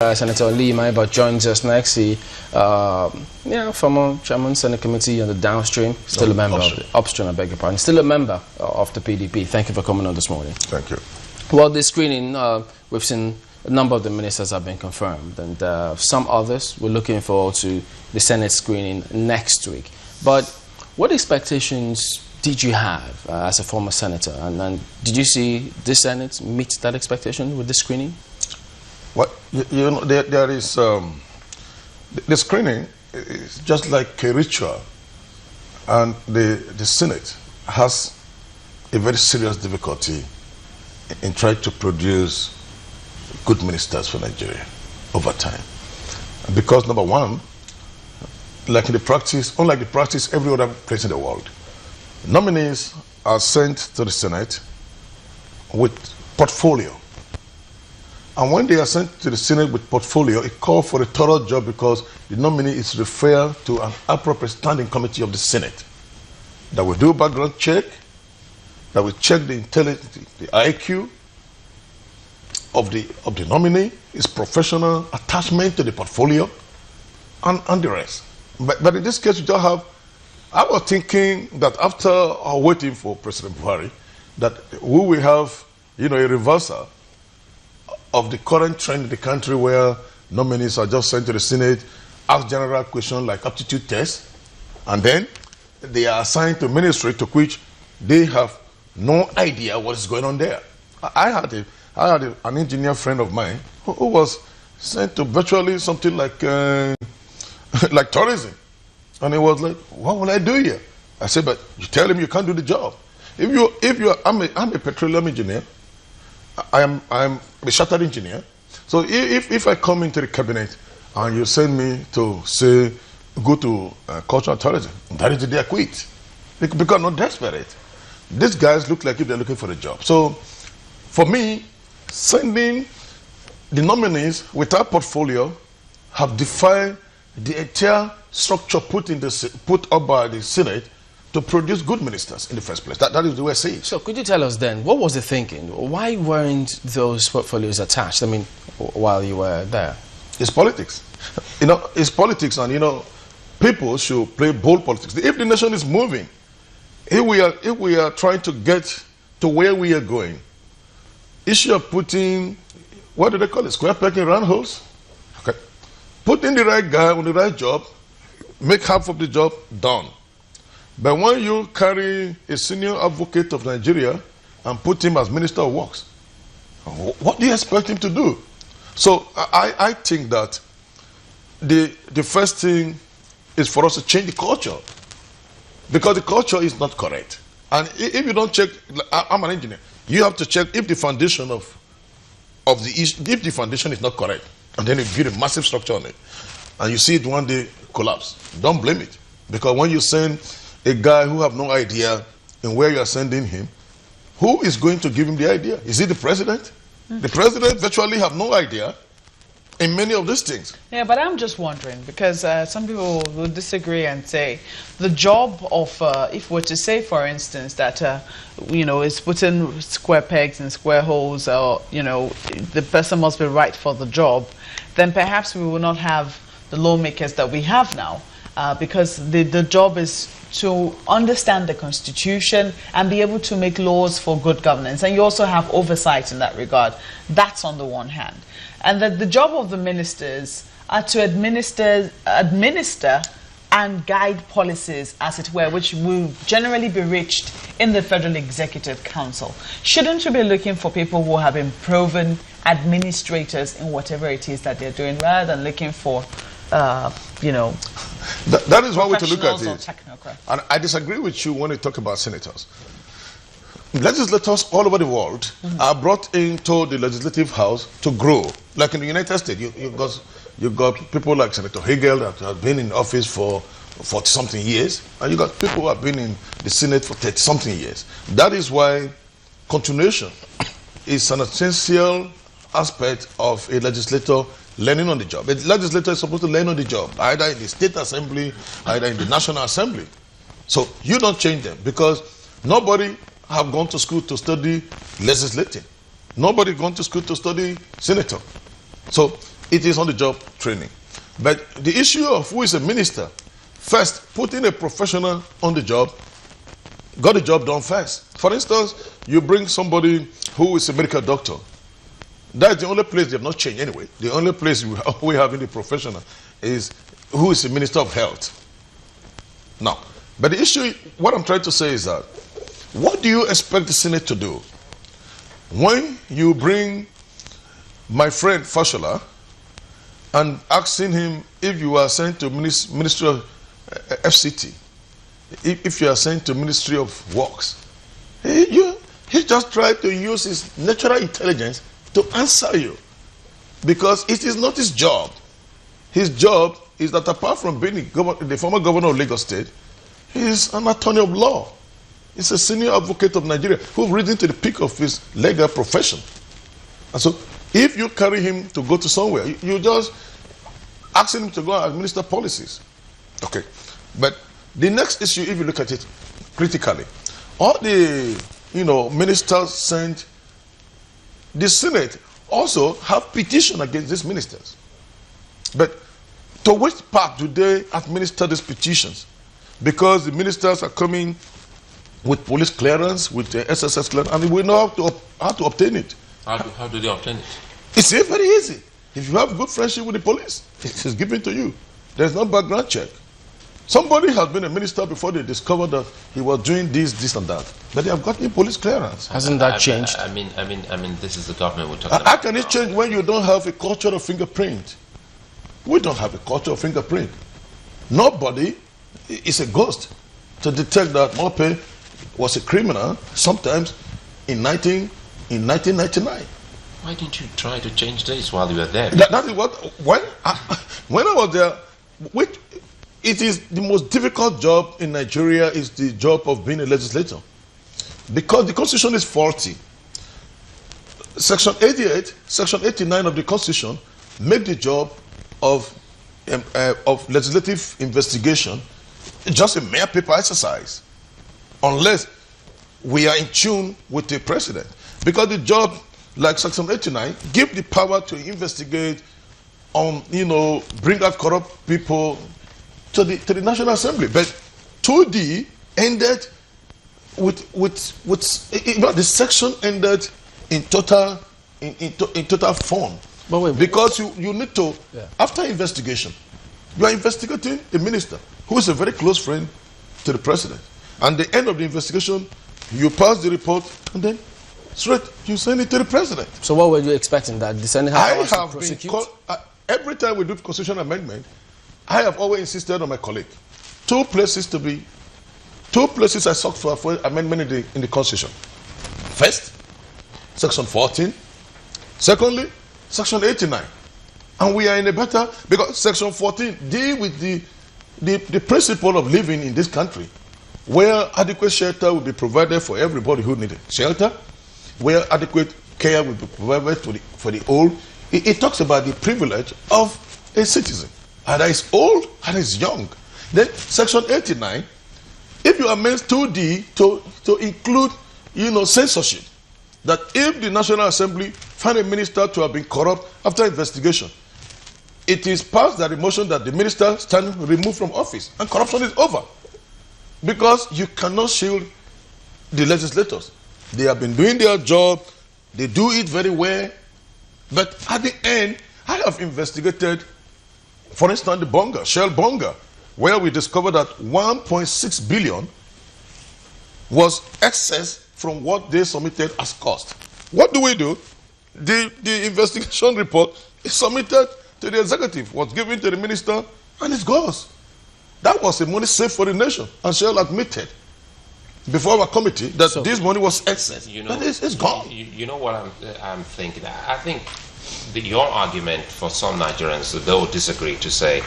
Senator Maeba joins us next. He, former chairman, Senate Committee on the downstream, still a member of the upstream, I beg your pardon, still a member of the PDP. Thank you for coming on this morning. Thank you. Well, this screening, we've seen a number of the ministers have been confirmed, and some others we're looking forward to the Senate screening next week. But what expectations did you have as a former senator, and did you see this Senate meet that expectation with the screening? What you know, there is the screening is just like a ritual, and the Senate has a very serious difficulty in trying to produce good ministers for Nigeria over time, because number one, like in the practice, unlike the practice every other place in the world, nominees are sent to the Senate with portfolio. And when they are sent to the Senate with portfolio, it calls for a thorough job because the nominee is referred to an appropriate standing committee of the Senate that will do a background check, that will check the intelligence, the IQ of the nominee, his professional attachment to the portfolio, and the rest. But in this case, you just have, I was thinking that after waiting for President Buhari, that we will have, a reversal of the current trend in the country where nominees are just sent to the Senate, ask general questions like aptitude tests, and then they are assigned to ministry to which they have no idea what is going on there. I had an engineer friend of mine who was sent to virtually something like like tourism, and he was like, "What will I do here?" I said, "But you tell him you can't do the job. I'm a petroleum engineer. I'm a chartered engineer. So if I come into the cabinet and you send me to say go to culture and tourism, that is the day I quit, because I'm not desperate. These guys look like if they're looking for a job. So for me, sending the nominees without portfolio have defied the entire structure put up by the Senate to produce good ministers in the first place. That is the way I see it. So could you tell us then, what was the thinking? Why weren't those portfolios attached, while you were there? It's politics. It's politics, and people should play bold politics. If the nation is moving, if we are trying to get to where we are going, issue of putting, what do they call it, square peg in round holes? Okay. Putting the right guy on the right job, make half of the job done. But when you carry a senior advocate of Nigeria and put him as Minister of Works, what do you expect him to do? So I think that the first thing is for us to change the culture, because the culture is not correct. And if you don't check, I'm an engineer, you have to check if the foundation if the foundation is not correct, and then you build a massive structure on it, and you see it one day collapse. Don't blame it, because when you send a guy who have no idea in where you are sending him, who is going to give him the idea? Is it the president? The president virtually have no idea in many of these things. Yeah, but I'm just wondering, because some people will disagree and say the job of, if we're to say, for instance, that, is putting square pegs in square holes, or, the person must be right for the job, then perhaps we will not have the lawmakers that we have now, because the job is to understand the Constitution and be able to make laws for good governance. And you also have oversight in that regard. That's on the one hand. And that the job of the ministers are to administer and guide policies, as it were, which will generally be reached in the Federal Executive Council. Shouldn't you be looking for people who have been proven administrators in whatever it is that they're doing, rather than looking for that is one way to look at it. And I disagree with you when you talk about senators. Legislators all over the world are brought into the legislative house to grow. Like in the United States, you got people like Senator Hagel that have been in office for 40-something years, and you got people who have been in the Senate for 30-something years. That is why continuation is an essential aspect of a legislator learning on the job. A legislator is supposed to learn on the job, either in the state assembly, either in the national assembly. So you don't change them, because nobody have gone to school to study legislating. Nobody gone to school to study senator. So it is on-the-job training. But the issue of who is a minister, first, putting a professional on the job, got the job done first. For instance, you bring somebody who is a medical doctor. That's the only place they have not changed anyway. The only place we have in the professional is who is the Minister of Health. Now, but the issue, what I'm trying to say is that, what do you expect the Senate to do when you bring my friend Fashola and asking him if you are sent to Ministry of FCT, if you are sent to Ministry of Works? He just tried to use his natural intelligence to answer you, because it is not his job. His job is that apart from being the former governor of Lagos State, he is an attorney of law. He's a senior advocate of Nigeria who's risen to the peak of his legal profession. And so if you carry him to go to somewhere, you just asking him to go and administer policies. Okay. But the next issue, if you look at it critically, all the ministers sent, the Senate also have petition against these ministers. But to which part do they administer these petitions? Because the ministers are coming with police clearance, with SSS clearance, and we know how to obtain it. How do they obtain it? It's very easy. If you have good friendship with the police, it is given to you. There's no background check. Somebody has been a minister before they discovered that he was doing this, and that. But they have gotten police clearance. Hasn't that changed? I mean, this is the government we're talking about. How can it change when you don't have a culture of fingerprint? We don't have a culture of fingerprint. Nobody is a ghost to detect that Mope was a criminal sometimes in 1999. Why didn't you try to change this while you were there? That is what, when I was there, it is the most difficult job in Nigeria is the job of being a legislator. Because the Constitution is faulty. Section 88, Section 89 of the Constitution make the job of legislative investigation just a mere paper exercise, unless we are in tune with the president. Because the job, like Section 89, give the power to investigate, bring out corrupt people to the National Assembly. But 2D ended with the section ended in total form. But wait, because you need to, after investigation, you are investigating a minister who is a very close friend to the president. And the end of the investigation, you pass the report, and then straight you send it to the president. So what were you expecting, that the Senate has to prosecute? Every time we do constitutional amendment, I have always insisted on my colleague. Two places I sought for amendment in the Constitution. First, Section 14. Secondly, Section 89. And we are in a better, because Section 14 deal with the principle of living in this country, where adequate shelter will be provided for everybody who needs shelter, where adequate care will be provided for the old. It talks about the privilege of a citizen, either is old or is young. Then Section 89, if you amend 2D to include, censorship, that if the National Assembly find a minister to have been corrupt after investigation, it is passed that the motion that the minister stand removed from office, and corruption is over. Because you cannot shield the legislators. They have been doing their job, they do it very well, but at the end, I have investigated, for instance, the Bonga, Shell Bonga, where we discovered that 1.6 billion was excess from what they submitted as cost. What do? The investigation report is submitted to the executive, was given to the minister, and it goes. That was a money saved for the nation, and Shell admitted before our committee that this money was excess. But it's gone. You know what I'm thinking? I think your argument for some Nigerians, they would disagree, to say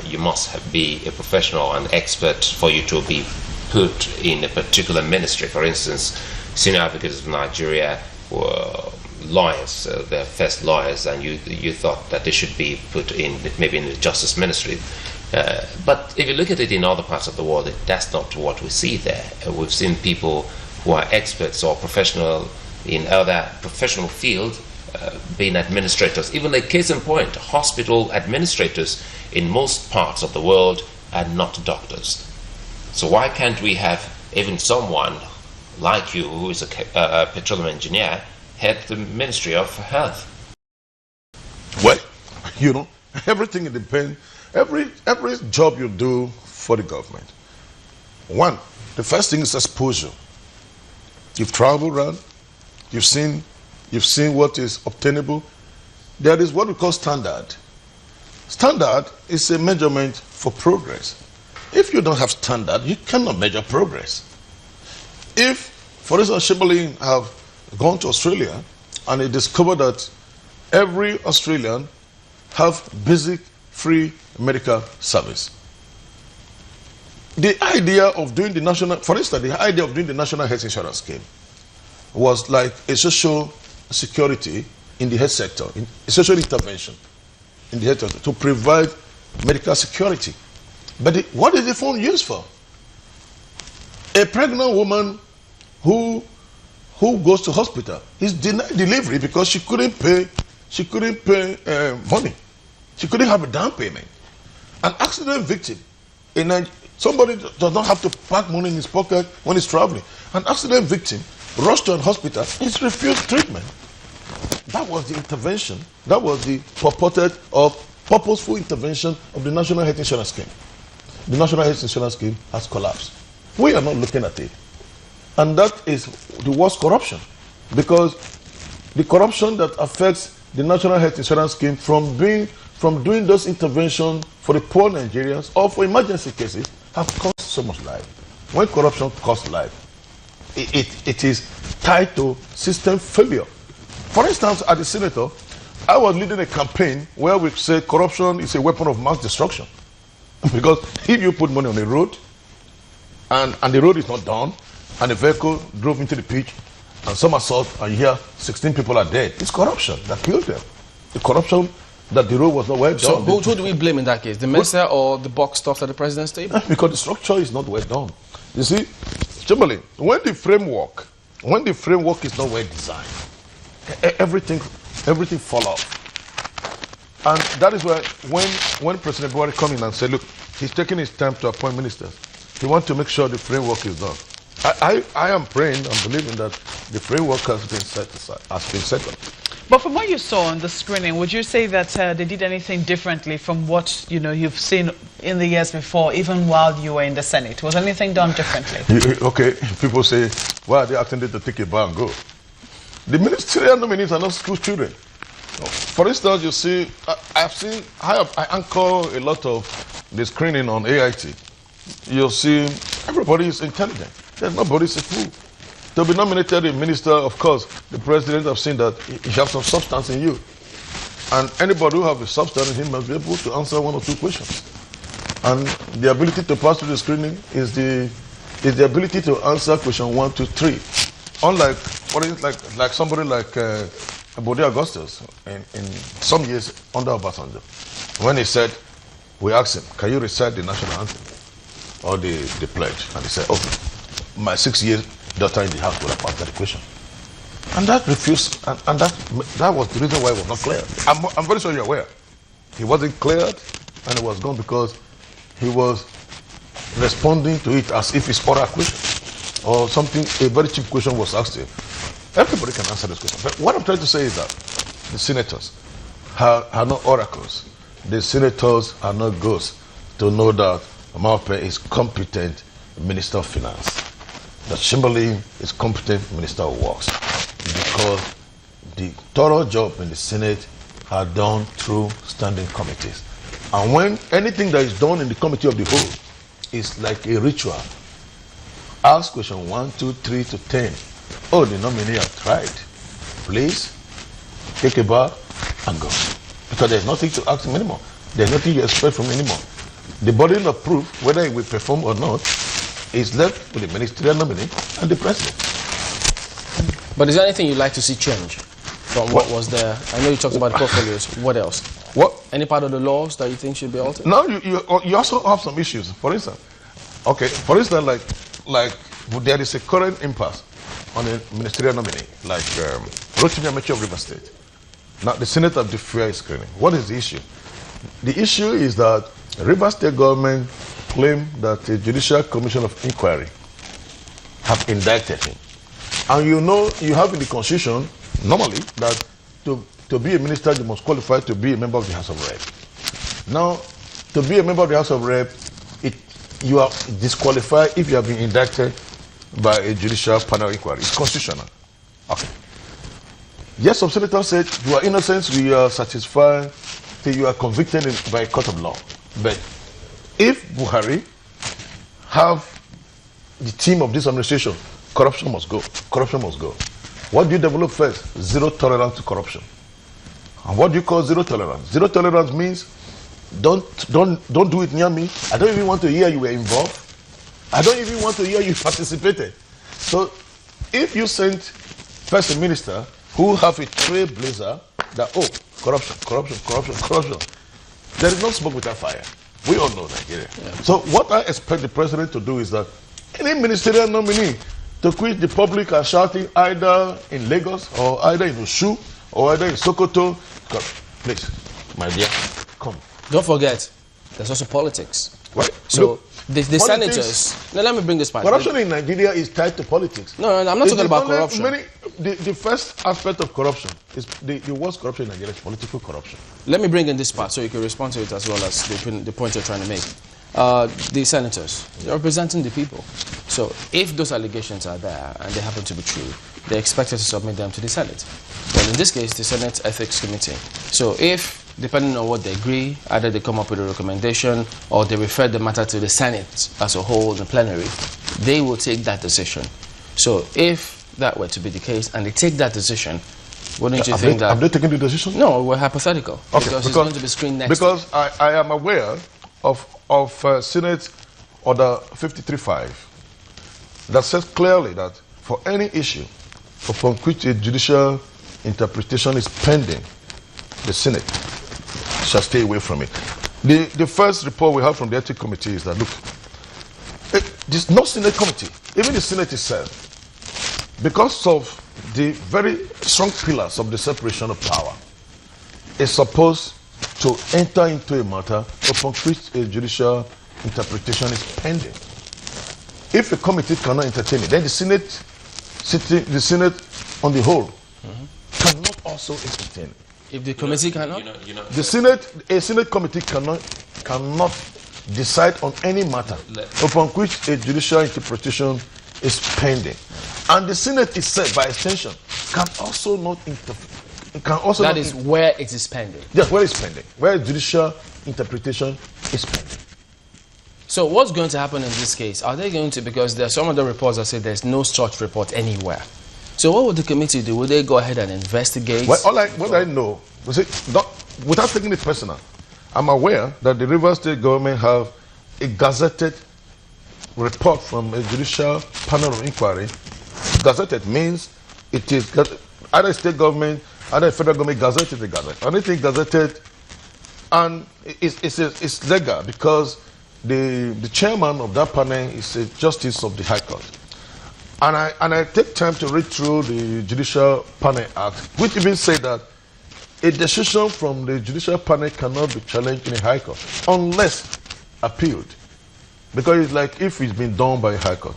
you must be a professional and expert for you to be put in a particular ministry. For instance, senior advocates of Nigeria were lawyers, they're first lawyers, and you thought that they should be put in maybe in the justice ministry. But if you look at it in other parts of the world, that's not what we see there. We've seen people who are experts or professional in other professional fields being administrators. Even a case in point, hospital administrators in most parts of the world are not doctors. So why can't we have even someone like you, who is a petroleum engineer, head the Ministry of Health? Well, you know, everything depends. Every job you do for the government, one, the first thing is exposure. You've traveled around, you've seen what is obtainable. There is what we call standard. Standard is a measurement for progress. If you don't have standard, you cannot measure progress. If, for instance, Chamberlain have gone to Australia and he discovered that every Australian have basic free medical service. The idea of doing the national, for instance, the idea of doing the national health insurance scheme was like a social security in the health sector, a social intervention in the health sector to provide medical security. But what is the fund used for? A pregnant woman who goes to hospital is denied delivery because she couldn't pay money. She couldn't have a down payment. An accident victim, somebody does not have to pack money in his pocket when he's traveling. An accident victim rushed to an hospital, is refused treatment. That was the intervention. That was the purported or purposeful intervention of the National Health Insurance Scheme. The National Health Insurance Scheme has collapsed. We are not looking at it. And that is the worst corruption. Because the corruption that affects the National Health Insurance Scheme from doing those interventions for the poor Nigerians or for emergency cases have cost so much life. When corruption costs life, it is tied to system failure. For instance, as a senator, I was leading a campaign where we said corruption is a weapon of mass destruction. Because if you put money on a road and the road is not done and the vehicle drove into the pitch and some assault and you hear 16 people are dead, it's corruption that killed them. The corruption that the road was not well done. So who do we blame in that case? The minister or the box stuff at the president's table? Because the structure is not well done. You see, Chamberlain, when the framework is not well designed, everything fall off. And that is why when President Buhari come in and say, look, he's taking his time to appoint ministers. He wants to make sure the framework is done. I am praying and believing that the framework has been set up. But from what you saw on the screening, would you say that they did anything differently from what you've seen in the years before, even while you were in the Senate? Was anything done differently? Okay, people say, why are they asking them to take a bar and go? The ministerial nominees are not school children. For instance, you see, I anchor a lot of the screening on AIT. You'll see everybody is intelligent. There's nobody is a fool. To be nominated a minister, of course, the president has seen that he has some substance in you. And anybody who has a substance in him must be able to answer one or two questions. And the ability to pass through the screening is the ability to answer question 1, 2, 3. Unlike, for instance, like somebody like Bode Augustus in some years under Obasanjo, when he said, we asked him, can you recite the national anthem or the pledge? And he said, okay, my 6-year daughter in the house would have answered the question. And that refused, and that was the reason why it was not cleared. I'm very sure you're aware. He wasn't cleared, and it was gone because he was responding to it as if it's oral question or something, a very cheap question was asked him. Everybody can answer this question. But what I'm trying to say is that the senators are not oracles. The senators are not ghosts to know that Maeba is competent Minister of Finance, that Chamberlain is competent Minister of Works, because the thorough job in the Senate are done through standing committees. And when anything that is done in the committee of the whole is like a ritual, ask question 1, 2, 3 to 10. Oh, the nominee have tried. Please take a bow and go. Because there's nothing to ask him anymore. There's nothing you expect from him anymore. The burden of proof, whether he will perform or not, is left with the ministerial nominee and the president. But is there anything you'd like to see change from what was there? I know you talked about portfolios. What else? What? Any part of the laws that you think should be altered? No, you also have some issues. For instance, like there is a current impasse on a ministerial nominee, like Rotimi Amechi of River State. Now, the Senate have deferred screening. What is the issue? The issue is that the Rivers State government claimed that the Judicial Commission of Inquiry have indicted him. And you know, you have in the Constitution, normally, that to be a minister, you must qualify to be a member of the House of Rep. Now, to be a member of the House of Rep, you are disqualified if you have been indicted by a judicial panel inquiry. It's constitutional. Okay. Yes, some senators said you are innocent, we are satisfied till you are convicted by a court of law. But if Buhari have the team of this administration, corruption must go. Corruption must go. What do you develop first? Zero tolerance to corruption. And what do you call zero tolerance? Zero tolerance means don't do it near me. I don't even want to hear you were involved. I don't even want to hear you participated. So if you send first a minister who have a trailblazer that, oh, corruption, corruption, corruption, corruption, there is no smoke without fire. We all know Nigeria. Yeah. So what I expect the president to do is that any ministerial nominee to quit the public are shouting either in Lagos or either in Oshu or either in Sokoto. God, please, my dear, come. Don't forget, there's also politics. Right? So look, the senators. Now let me bring this back. Corruption in Nigeria is tied to politics. No, I'm not talking about corruption. The first aspect of corruption is the worst corruption in Nigeria is political corruption. Let me bring in this part so you can respond to it as well as the point you're trying to make. The senators, they're representing the people. So if those allegations are there and they happen to be true, they're expected to submit them to the Senate. Well, in this case, the Senate Ethics Committee. So if, depending on what they agree, either they come up with a recommendation or they refer the matter to the Senate as a whole in the plenary, they will take that decision. So if that were to be the case and they take that decision, wouldn't you think that... Have they taken the decision? No, we're hypothetical. Okay, because it's going to be screened next because I am aware of Senate Order 53.5 that says clearly that for any issue upon which a judicial interpretation is pending, the Senate shall stay away from it. The first report we have from the Ethics Committee is that, look, there's no Senate committee, even the Senate itself, because of the very strong pillars of the separation of power, is supposed to enter into a matter upon which a judicial interpretation is pending. If a committee cannot entertain it, then the Senate on the whole cannot also entertain it. If the committee cannot? A Senate committee cannot decide on any matter upon which a judicial interpretation is pending. And the Senate itself, by extension, can also not interfere. That is where it is pending. Yes, where it's pending. Where judicial interpretation is pending. So what's going to happen in this case? Are they going to, because there are some other reports that say there's no such report anywhere. So what would the committee do? Would they go ahead and investigate? Well, what I know, without taking it personal, I'm aware that the Rivers State government have a gazetted report from a judicial panel of inquiry. Gazetted means it is either state government, either federal government gazetted the gazette. Anything gazetted, and it's legal because the chairman of that panel is a justice of the High Court. And I take time to read through the Judicial Panel Act, which even say that a decision from the Judicial Panel cannot be challenged in a High Court unless appealed. Because it's like if it's been done by a High Court.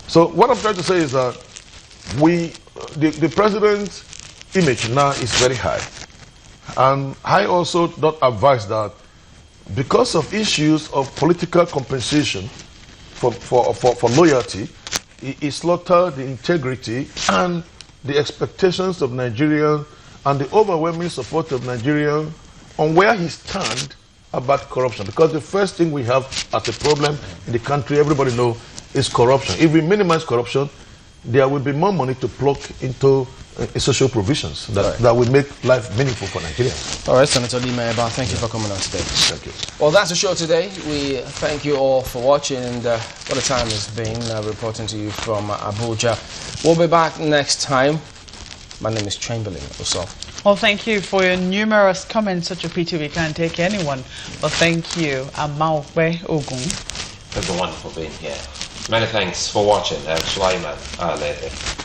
So what I'm trying to say is that the president's image now is very high. And I also don't advise that because of issues of political compensation for loyalty, he slaughtered the integrity and the expectations of Nigerians and the overwhelming support of Nigerians on where he stands about corruption. Because the first thing we have as a problem in the country, everybody knows, is corruption. If we minimize corruption, there will be more money to plug into social provisions that will make life meaningful for Nigerians. All right, Senator Maeba, thank you for coming on today. Thank you. Well, that's the show today. We thank you all for watching, and what a time it's been reporting to you from Abuja. We'll be back next time. My name is Chamberlain Osof. Well, thank you for your numerous comments. Such a pity we can't take anyone. Well, thank you, Amaokbe Ogun. It's been wonderful being here. Many thanks for watching. Sulaiman Lede.